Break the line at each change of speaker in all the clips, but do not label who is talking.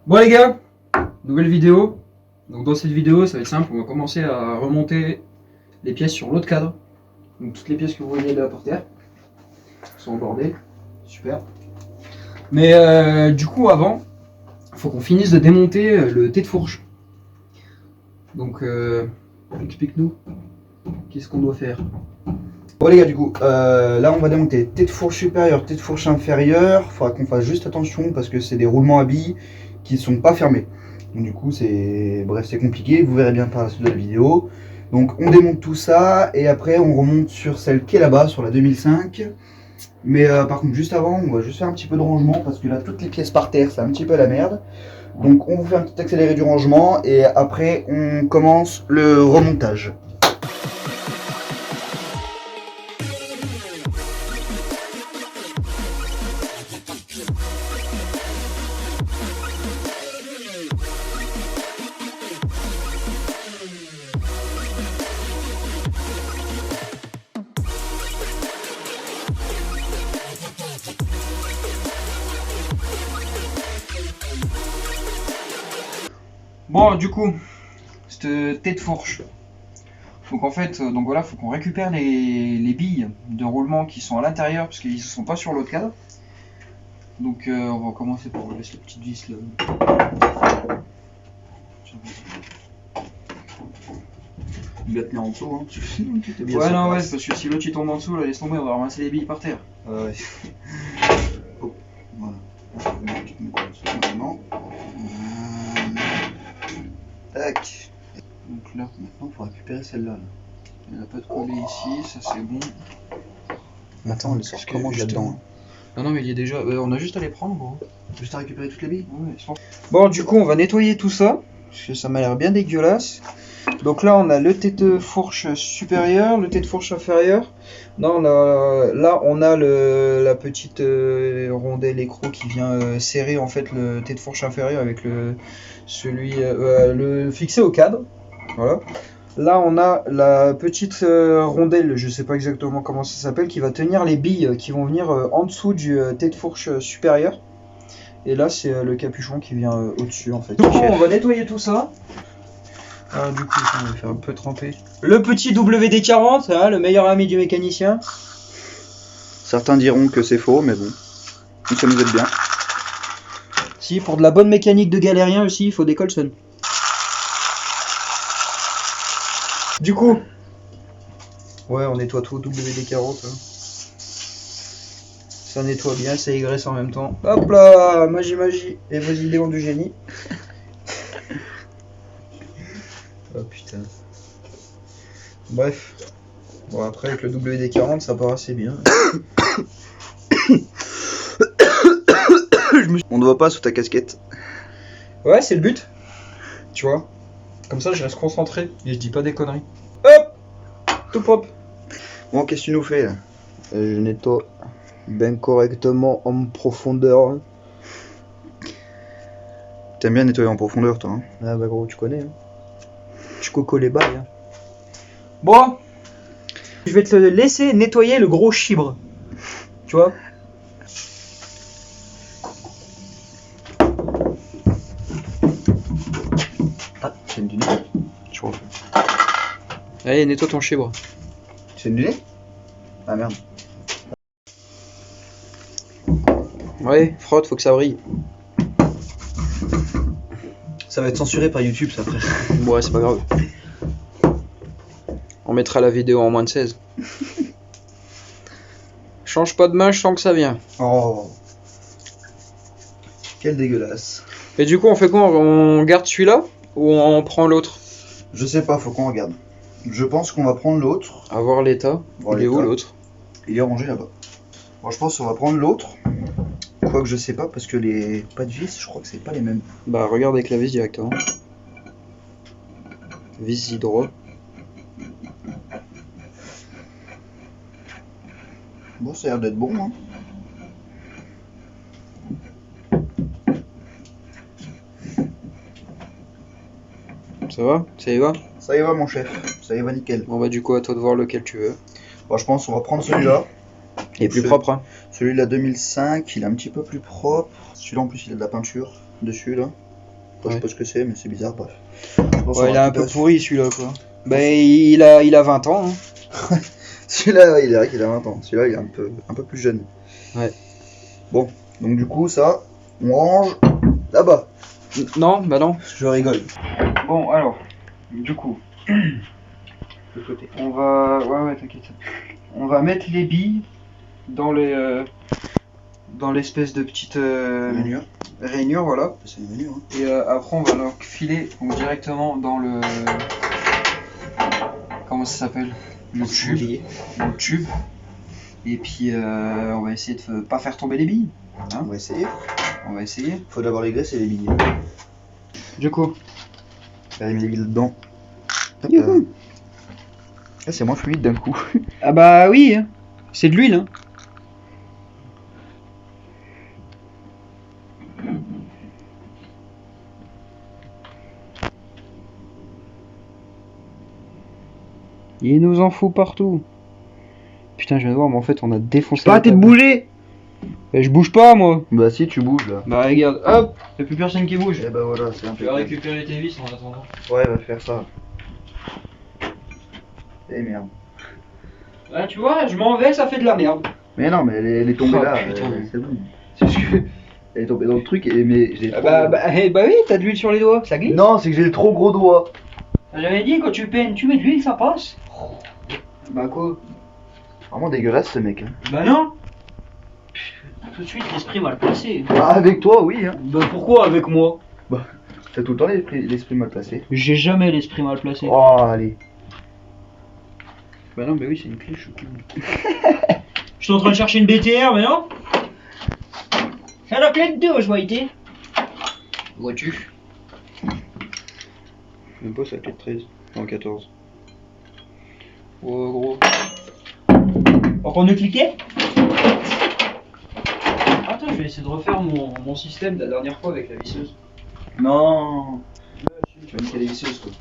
Bon les gars, nouvelle vidéo. Donc dans cette vidéo, ça va être simple, on va commencer à remonter les pièces sur l'autre cadre. Donc toutes les pièces que vous voyez là par terre sont embordées, super. Mais du coup avant, il faut qu'on finisse de démonter le thé de fourche. Donc explique-nous, qu'est-ce qu'on doit faire?
Bon les gars, du coup, là on va démonter tête de fourche supérieure, tête de fourche inférieure. Il faudra qu'on fasse juste attention parce que c'est des roulements à billes qui ne sont pas fermés. Donc du coup c'est compliqué, vous verrez bien par la suite de la vidéo. Donc on démonte tout ça et après on remonte sur celle qui est là-bas, sur la 2005. Mais par contre juste avant, on va juste faire un petit peu de rangement parce que là toutes les pièces par terre c'est un petit peu la merde. Donc on vous fait un petit accéléré du rangement et après on commence le remontage.
Bon du coup, cette thé de fourche. Donc en fait, donc voilà, faut qu'on récupère les billes de roulement qui sont à l'intérieur parce qu'ils ne sont pas sur l'autre cadre. Donc on va commencer par laisser la petite vis là.
Il va tenir en dessous, hein.
Ouais, non, ouais, parce que si l'autre il tombe en dessous, là, laisse tomber, on va ramasser les billes par terre.
Ouais. Oh, voilà. Tac. Donc là, maintenant, il faut récupérer celle-là. Là.
Il n'y a pas de coller ici, ça c'est bon.
Attends, on les sort comment là-dedans?
Non, non, mais il y a déjà. On a juste à les prendre, gros.
Juste à récupérer toutes les billes?
Ouais, bon, du coup, on va nettoyer tout ça, parce que ça m'a l'air bien dégueulasse. Donc là, on a le thé de fourche supérieur, le thé de fourche inférieur. Là, on a la petite rondelle écrou qui vient serrer en fait le thé de fourche inférieur avec le fixé au cadre. Voilà. Là, on a la petite rondelle, je sais pas exactement comment ça s'appelle, qui va tenir les billes qui vont venir en dessous du thé de fourche supérieur. Et là, c'est le capuchon qui vient au-dessus en fait. Du coup, on va nettoyer tout ça. Du coup, on va le faire un peu tremper. Le petit WD-40, hein, le meilleur ami du mécanicien.
Certains diront que c'est faux, mais bon, ça nous aide bien.
Si, pour de la bonne mécanique de galérien aussi, il faut des Colson. Du coup, ouais, on nettoie tout, WD-40. Hein. Ça nettoie bien, ça égresse en même temps. Hop là, magie, et vos idées ont du génie. Oh putain. Bref. Bon, après, avec le WD-40, ça part assez bien.
On ne voit pas sous ta casquette.
Ouais, c'est le but. Tu vois. Comme ça, je reste concentré et je dis pas des conneries. Hop, tout propre.
Bon, qu'est-ce que tu nous fais là? Je nettoie bien correctement en profondeur. T'aimes bien nettoyer en profondeur, toi, hein?
Ah bah gros, tu connais. Hein. Tu coco les bails. Hein. Bon, je vais te laisser nettoyer le gros chibre. Tu vois.
Ah, c'est une du nez. Je crois.
Allez, nettoie ton chibre.
C'est une du nez? Ah merde.
Ouais, frotte, faut que ça brille.
Ça va être censuré par YouTube, ça, frère.
Ouais, c'est pas grave. On mettra la vidéo en moins de 16. Change pas de main, je sens que ça vient.
Oh. Quel dégueulasse.
Et du coup, on fait quoi? On garde celui-là ou on prend l'autre?
Je sais pas, faut qu'on regarde. Je pense qu'on va prendre l'autre.
À voir l'état. Il est où l'autre?
Il est rangé là-bas. Bon, je pense qu'on va prendre l'autre. Quoique je sais pas, parce que les pas de vis, je crois que c'est pas les mêmes.
Bah, regarde avec la vis directement. Vis hydro.
Bon, ça a l'air d'être bon, hein.
Ça va? Ça y va?
Ça y va, mon chef. Ça y va nickel.
Bon bah du coup, à toi de voir lequel tu veux.
Bon, je pense qu'on va prendre celui-là.
Il est plus propre, hein.
Celui-là 2005, il est un petit peu plus propre. Celui-là, en plus, il a de la peinture dessus, là. Enfin, je sais
Ouais.
pas ce que c'est, mais c'est bizarre, bref. Je pense
Ouais, il est
qu'on
un peu
récupère-
pourri celui-là quoi. Bah il a 20 ans. Hein.
Celui-là, il est vrai qu'il a 20 ans. Celui-là, il est un peu plus jeune.
Ouais.
Bon, donc du coup, ça, on range là-bas.
Non, bah non.
Je rigole.
Bon alors, du coup,
De côté.
on va. Ouais, t'inquiète. On va mettre les billes dans les. Dans l'espèce de petite
Rainure.
rainure, voilà.
C'est une rainure. Hein.
Et après, on va donc filer donc, directement dans le. Comment ça s'appelle? Le tube.
Oublié.
Dans le tube. Et puis, on va essayer de pas faire tomber les billes.
On va essayer.
On va essayer.
Faut d'abord les graisses et les billes.
Du coup,
Allez, mets les billes dedans. Hop,
Youhou.
Ah, c'est moins fluide d'un coup.
ah bah oui, hein. C'est de l'huile. Hein. Il nous en faut partout. Putain, je viens de voir, mais en fait, on a défoncé.
Pas
la
arrêter de
table.
bouger.
Je bouge pas, moi.
Bah si, tu bouges là.
Bah regarde, hop, y'a plus personne qui bouge.
Et bah voilà, c'est un peu.
récupérer tes vis en attendant.
Ouais, va faire ça. Eh merde.
Ah, tu vois, je m'en vais, ça fait de la merde.
Mais non, mais elle est tombée
Oh,
là.
putain.
C'est bon. C'est juste que. Elle est tombée dans le truc et mais j'ai trop.
bah oui, t'as de l'huile sur les doigts, ça glisse.
Non, c'est que j'ai le trop gros doigt.
J'avais dit, quand tu peines, tu mets de l'huile, ça passe. Bah quoi?
Vraiment dégueulasse ce mec. Hein.
Bah non. Tout de suite, l'esprit mal placé.
Ah, avec toi, oui. Hein.
Bah pourquoi avec moi?
T'as tout le temps l'esprit mal placé.
J'ai jamais l'esprit mal placé.
Oh, allez.
Bah non, bah oui, c'est une clé, je suis con. Je suis en train de chercher une BTR, mais non. C'est la clé de 2, je vois été. Vois-tu? Même pas, c'est la clé de 13. Non, 14. Oh, gros. On peut nous cliquer? Attends, je vais essayer de refaire mon système de la dernière fois avec la visseuse.
Non.
Tu vas niquer la visseuse, toi. De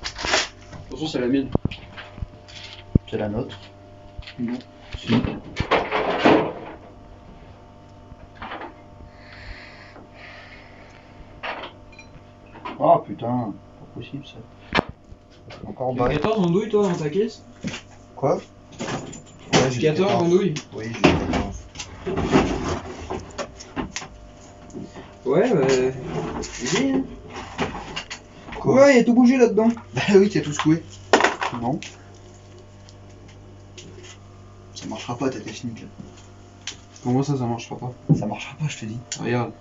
toute façon, c'est la mienne.
C'est la nôtre.
Non.
Si. Oh putain, pas possible ça. Encore bas.
14 andouilles, toi, dans ta caisse?
Quoi? Ouais, j'ai
14 andouilles?
Oui, j'ai 14.
Ouais, vas-y, hein.
Quoi?
Ouais, y'a tout bougé là-dedans.
Bah oui, t'as tout secoué. Non. Ça marchera pas ta technique là.
Comment ça marchera pas?
Ça marchera pas, je te dis.
Regarde.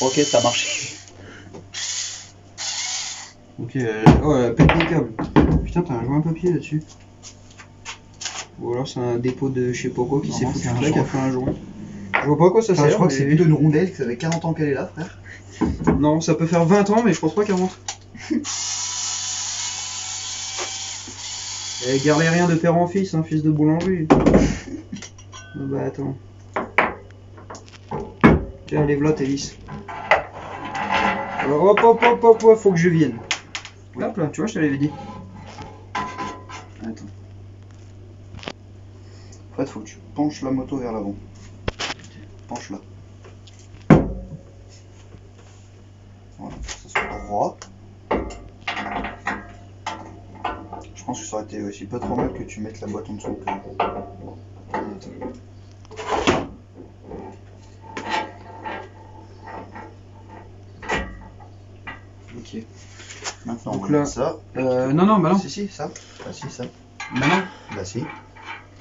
Ok, ça a marché.
Ok, oh, elle pète mon câble. Putain, t'as un joint papier là-dessus. Ou alors c'est un dépôt de je sais pas quoi qui
Non,
s'est
non,
foutu
c'est un
là, qui a
joint.
fait un joint. Je vois pas à quoi ça
Enfin,
sert.
je crois que
mais-
c'est plutôt une rondelle, que ça fait 40 ans qu'elle est là, frère.
Non, ça peut faire 20 ans, mais je pense pas 40. Eh, garde rien de père en fils, hein, fils de boulanger. Bah attends. Tiens, lève-la tes vis. Alors, hop, faut que je vienne. Hop là, tu vois, je te l'avais dit. Attends.
En fait, faut que tu penches la moto vers l'avant. Penche-la. Voilà, que ça soit droit. Je pense que ça aurait été aussi pas trop mal que tu mettes la boîte en dessous.
Ok.
Maintenant,
Donc
on va
là-
mettre ça.
Non, bah non.
Si, si, ça. Bah si, ça.
Bah non.
Bah si.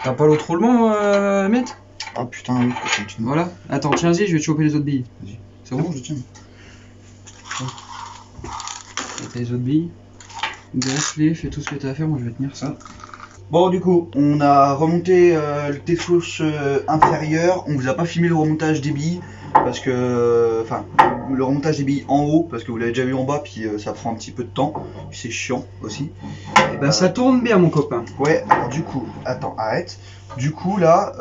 T'as pas l'autre roulement à mettre?
Ah putain, oui, faut que tu...
Voilà. Attends, tiens-y, je vais te choper les autres billes.
Vas-y.
C'est bon?
je tiens.
Avec les autres billes. Graisse-les, fais tout ce que t'as à faire, moi je vais tenir ça.
Bon, du coup, on a remonté le T-Fouche inférieur. On vous a pas filmé le remontage des billes parce que, enfin, le remontage des billes en haut parce que vous l'avez déjà vu en bas, puis ça prend un petit peu de temps. Puis c'est chiant aussi.
Et ben ça tourne bien, mon copain.
Ouais. Alors du coup, attends, arrête. Du coup là,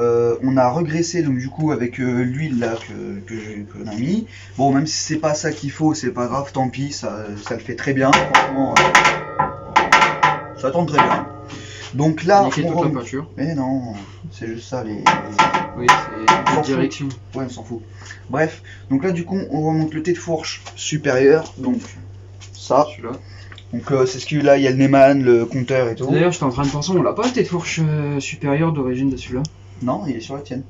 on a regraissé donc du coup avec l'huile là que l'on a mis. Bon, même si c'est pas ça qu'il faut, c'est pas grave, tant pis, ça le fait très bien. Franchement, ça tourne très bien. Donc là,
Niquer toute la
remonte.
peinture.
Mais non, c'est juste ça les.
Oui, c'est la direction.
Ouais, on s'en fout. Bref, donc là du coup on remonte le thé de fourche supérieur, donc ça.
Celui-là.
Donc c'est ce qu'il y a là, il y a le Neyman, le compteur et tout.
D'ailleurs, j'étais en train de penser, on l'a pas le tête fourche supérieure d'origine de celui-là.
Non, il est sur la tienne.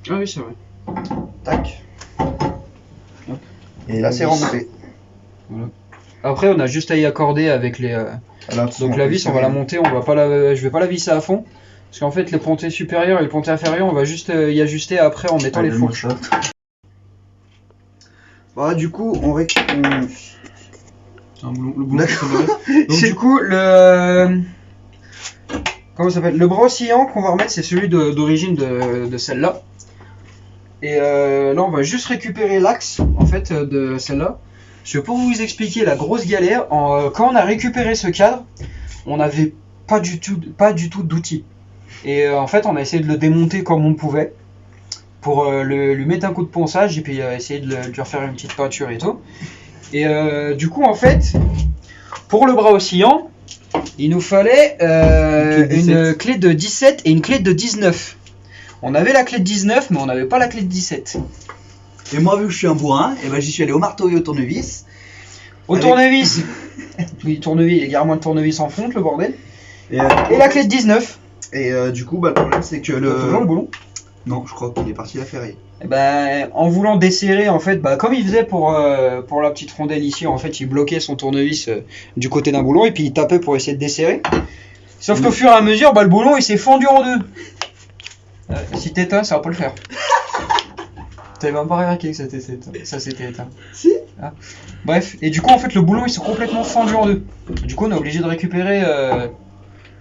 Ah oui, c'est vrai.
Tac. Et là c'est remonté.
Voilà. Après, on a juste à y accorder avec les.
Là,
Donc la vis, on va la monter, on va pas la. Je vais pas la visser à fond. Parce qu'en fait, le ponté supérieur et le ponté inférieur, on va juste y ajuster après en mettant les fourches.
Voilà, du coup, on récupère.
Un boulon, le boulon, c'est vrai. Donc du coup, le. Comment ça s'appelle? Le bras oscillant qu'on va remettre, c'est celui d'origine de celle-là. Et là, on va juste récupérer l'axe en fait de celle-là. Parce que pour vous expliquer la grosse galère, quand on a récupéré ce cadre, on n'avait pas du tout d'outils. Et en fait, on a essayé de le démonter comme on pouvait pour lui mettre un coup de ponçage et puis essayer de lui refaire une petite peinture et tout. Et du coup, en fait, pour le bras oscillant, il nous fallait une clé de 17 et une clé de 19. On avait la clé de 19, mais on n'avait pas la clé de 17.
Et moi, vu que je suis un bourrin, et ben j'y suis allé au marteau et au tournevis.
Au tournevis. Oui, tournevis, également le tournevis en fonte, le bordel.
Et
la clé de 19.
Et du coup, bah, le problème c'est que
Toujours le boulon.
Non, je crois qu'il est parti la ferrer.
Et ben, en voulant desserrer, en fait, bah, comme il faisait pour la petite rondelle ici, en fait, il bloquait son tournevis du côté d'un boulon et puis il tapait pour essayer de desserrer. Sauf qu'au fur et à mesure, bah, le boulon il s'est fendu en deux. Si t'éteins, ça va pas le faire. T'avais même pas remarqué que ça s'était éteint.
Si.
Ah. Bref, et du coup, en fait, le boulon il s'est complètement fendu en deux. Du coup, on est obligé de récupérer.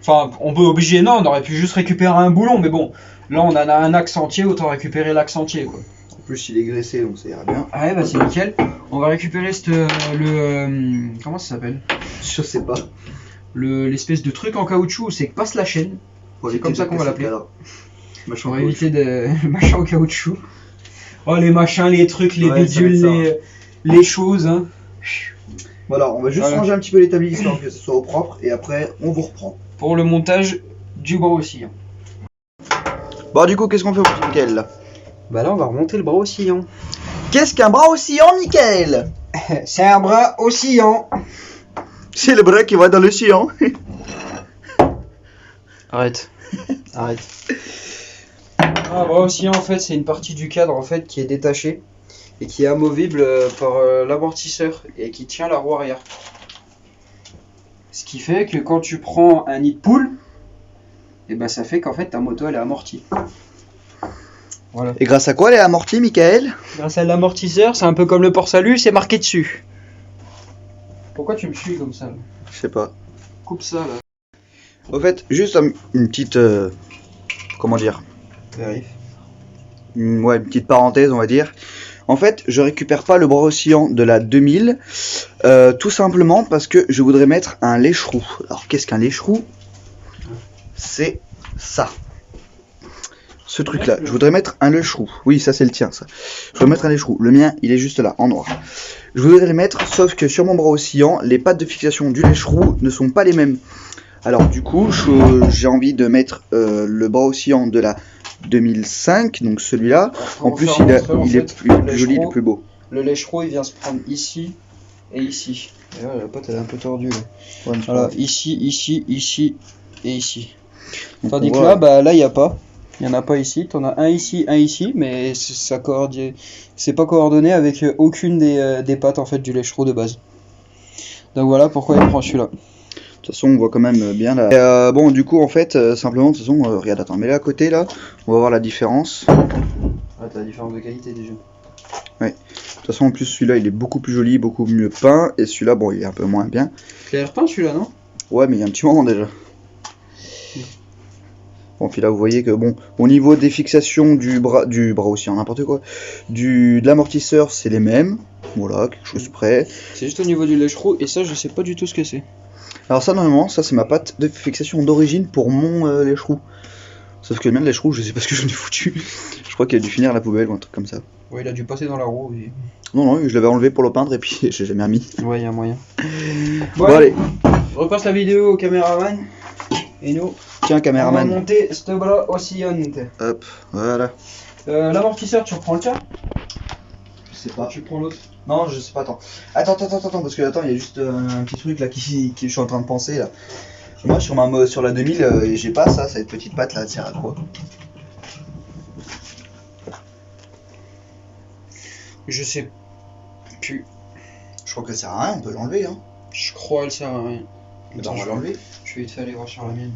Enfin, on peut obliger, non, on aurait pu juste récupérer un boulon, mais bon, là on en a un axe entier, autant récupérer l'axe entier quoi.
En plus, il est graissé donc ça ira bien.
Ah ouais, bah c'est nickel. On va récupérer comment ça s'appelle?
Je sais pas.
L'espèce de truc en caoutchouc où c'est que passe la chaîne. C'est comme ça qu'on va l'appeler. Pour éviter de machin en caoutchouc. Oh, les machins, les trucs, les bidules, les choses. Hein.
Voilà, on va juste ranger un petit peu l'établi histoire que ce soit au propre et après on vous reprend.
Pour le montage du bras oscillant.
Bon, du coup, qu'est-ce qu'on fait au petit Mickaël là?
Bah là, on va remonter le bras oscillant.
Qu'est-ce qu'un bras oscillant, Mickaël?
C'est un bras oscillant.
C'est le bras qui va dans l'océan.
Arrête. Arrête. Un bras oscillant, en fait, c'est une partie du cadre en fait qui est détachée et qui est amovible par l'amortisseur et qui tient la roue arrière. Ce qui fait que quand tu prends un nid de poule, et ben ça fait qu'en fait ta moto elle est amortie. Voilà.
Et grâce à quoi elle est amortie, Mickaël?
Grâce à l'amortisseur, c'est un peu comme le port-salut, c'est marqué dessus. Pourquoi tu me suis comme ça là?
Je sais pas.
Coupe ça là.
Au fait, juste une petite. Comment dire?
Vérif.
Ouais, une petite parenthèse, on va dire. En fait, je récupère pas le bras oscillant de la 2000, tout simplement parce que je voudrais mettre un lèche-roue. Alors, qu'est-ce qu'un lèche-roue? C'est ça. Ce truc-là. Je voudrais mettre un lèche-roue. Oui, ça c'est le tien, ça. Je voudrais mettre un lèche-roue. Le mien, il est juste là, en noir. Je voudrais le mettre, sauf que sur mon bras oscillant, les pattes de fixation du lèche-roue ne sont pas les mêmes. Alors, du coup, j'ai envie de mettre le bras oscillant de la 2005, donc celui-là. En plus, il est plus joli, il est plus beau.
Le lèche-roue, il vient se prendre ici et ici. D'ailleurs, la pote, elle est un peu tordue. Là.
Ouais,
voilà, ici, ici, ici et ici.
donc
tandis que là, bah, là, il n'y a pas. Il n'y en a pas ici. Tu en as un ici, mais c'est pas coordonné avec aucune des pattes en fait, du lèche-roue de base. Donc voilà pourquoi il prend celui-là.
De toute façon, on voit quand même bien là. Et bon, du coup, en fait, simplement, de toute façon, regarde, attends, mets-le à côté là, on va voir la différence.
Ah, t'as la différence de qualité déjà.
Ouais. De toute façon, en plus, celui-là, il est beaucoup plus joli, beaucoup mieux peint, et celui-là, bon, il est un peu moins bien.
Clair peint celui-là, non?
Ouais, mais il y a un petit moment déjà. Bon, puis là, vous voyez que, bon, au niveau des fixations du bras aussi, n'importe quoi, de l'amortisseur, c'est les mêmes. Voilà, quelque chose près.
C'est juste au niveau du lèche-roue, et ça, je sais pas du tout ce que c'est.
Alors ça, normalement, ça c'est ma patte de fixation d'origine pour mon lèche-roue. Sauf que le mien de lèche-roue, je sais pas ce que j'en ai foutu. Je crois qu'il a dû finir à la poubelle ou un truc comme ça.
Ouais, il a dû passer dans la roue. Et...
Non, je l'avais enlevé pour le peindre et puis j'ai jamais remis.
Ouais, il y a moyen.
Bon, allez.
Je repasse la vidéo au caméraman. Et nous,
Tiens,
on va
caméraman.
monter ce bras aussi.
Hop, voilà.
L'amortisseur, tu reprends le tien?
Je sais pas.
Tu prends l'autre.
Non, je sais pas, attends. Attends, parce que attends, il y a juste un petit truc là qui je suis en train de penser là. Moi sur la 2000, j'ai pas ça, cette petite patte là, elle sert à quoi?
Je sais plus.
Je crois qu'elle sert à rien, on peut l'enlever hein.
Je crois elle sert à rien.
Eh ben, on va l'enlever.
Je vais vite fait aller voir sur la mienne.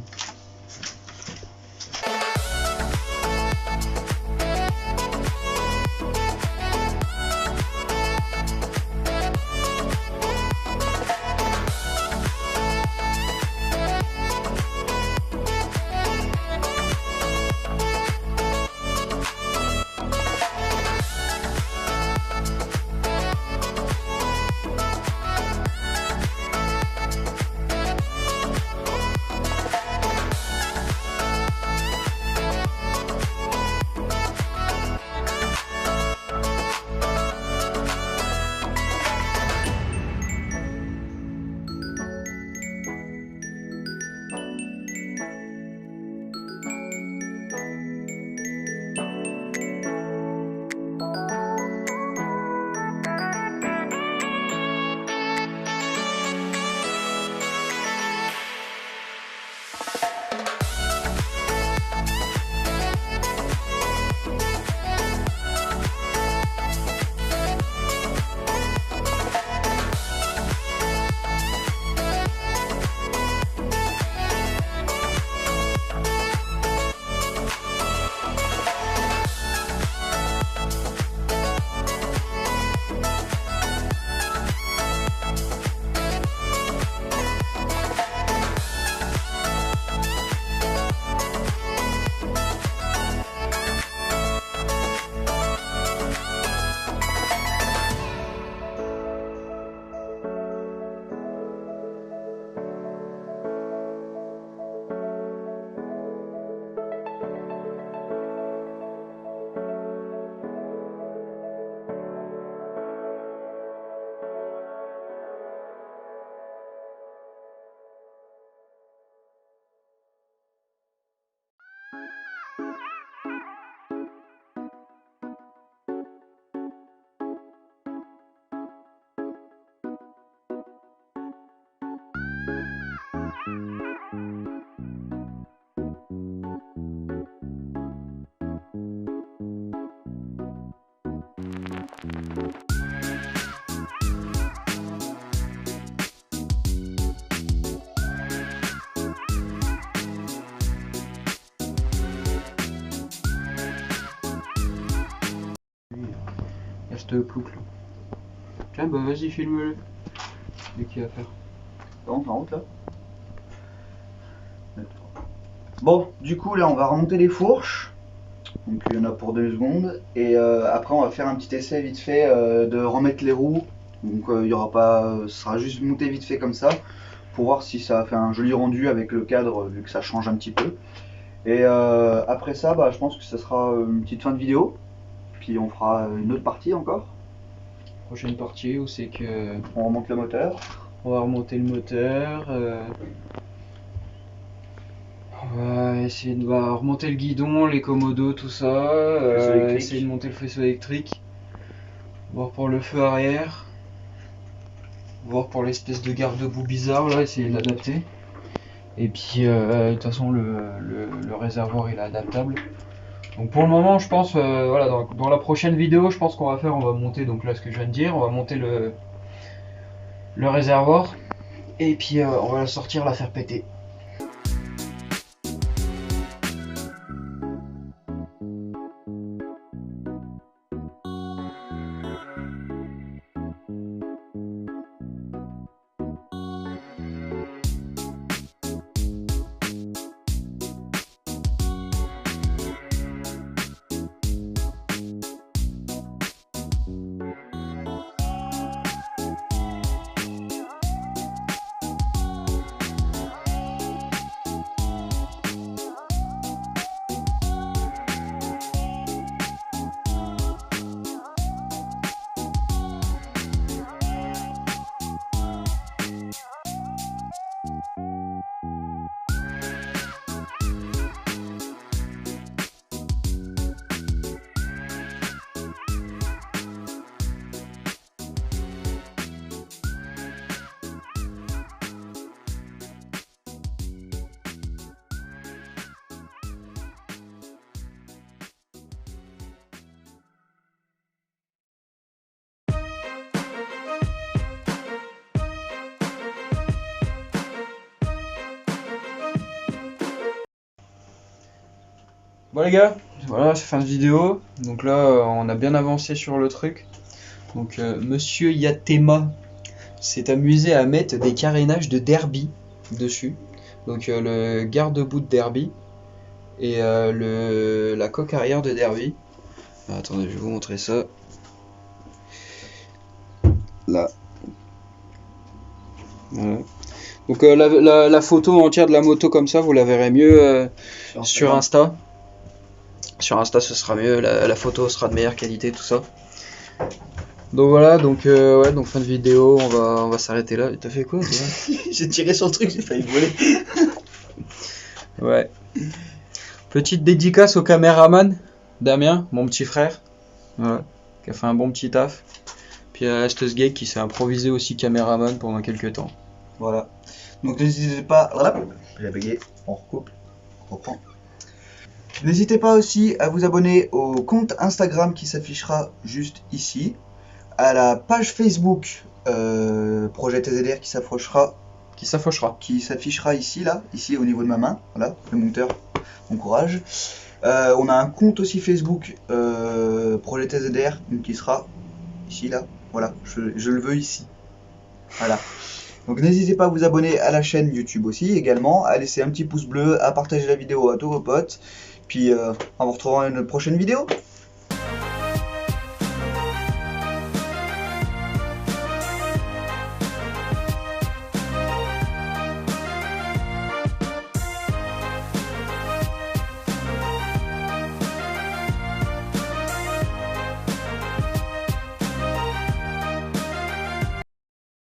Le plouc là. Tiens, bah vas-y, filme-le. Dès qu'il y a à faire.
Bon, en route là. Bon, du coup là on va remonter les fourches. Donc il y en a pour 2 secondes. Et après on va faire un petit essai vite fait de remettre les roues. Donc il y aura pas. Ce sera juste monté vite fait comme ça. Pour voir si ça fait un joli rendu avec le cadre vu que ça change un petit peu. Et après ça, bah, je pense que ce sera une petite fin de vidéo. Puis on fera une autre partie encore.
Prochaine partie où c'est que
On remonte le moteur.
on va remonter le moteur. On va essayer de remonter le guidon, les commodos, tout ça. Essayer de monter le faisceau électrique. Voir pour le feu arrière. Voir pour l'espèce de garde-boue bizarre là, essayer de l'adapter. Et puis de toute façon le réservoir il est adaptable. Donc pour le moment je pense voilà dans la prochaine vidéo je pense qu'on va faire, on va monter donc là ce que je viens de dire, on va monter le réservoir et puis on va la sortir, la faire péter. Bon les gars, voilà, c'est fin de vidéo. Donc là, on a bien avancé sur le truc. Donc Monsieur Yatema s'est amusé à mettre des carénages de derby dessus. Donc le garde-boue de derby et la coque arrière de derby. Attendez, je vais vous montrer ça. Là. Voilà. Donc la photo entière de la moto comme ça, vous la verrez mieux sur Insta. Sur Insta, ce sera mieux, la photo sera de meilleure qualité, tout ça. Donc voilà, donc ouais, donc fin de vidéo, on va s'arrêter là. T'as fait quoi toi?
J'ai tiré sur le truc, j'ai failli voler.
Ouais. Petite dédicace au caméraman, Damien, mon petit frère. Voilà, qui a fait un bon petit taf. Puis à Astus Gay qui s'est improvisé aussi caméraman pendant quelques temps.
Voilà. Donc n'hésitez pas. Voilà. J'ai bugué. On recoupe. On reprend. N'hésitez pas aussi à vous abonner au compte Instagram qui s'affichera juste ici, à la page Facebook Projet TZR qui s'affichera ici, là, ici au niveau de ma main. Voilà, le monteur, bon courage. On a un compte aussi Facebook Projet TZR qui sera ici, là. Voilà, je le veux ici. Voilà. Donc n'hésitez pas à vous abonner à la chaîne YouTube aussi également, à laisser un petit pouce bleu, à partager la vidéo à tous vos potes. Puis on vous retrouvera dans une prochaine vidéo.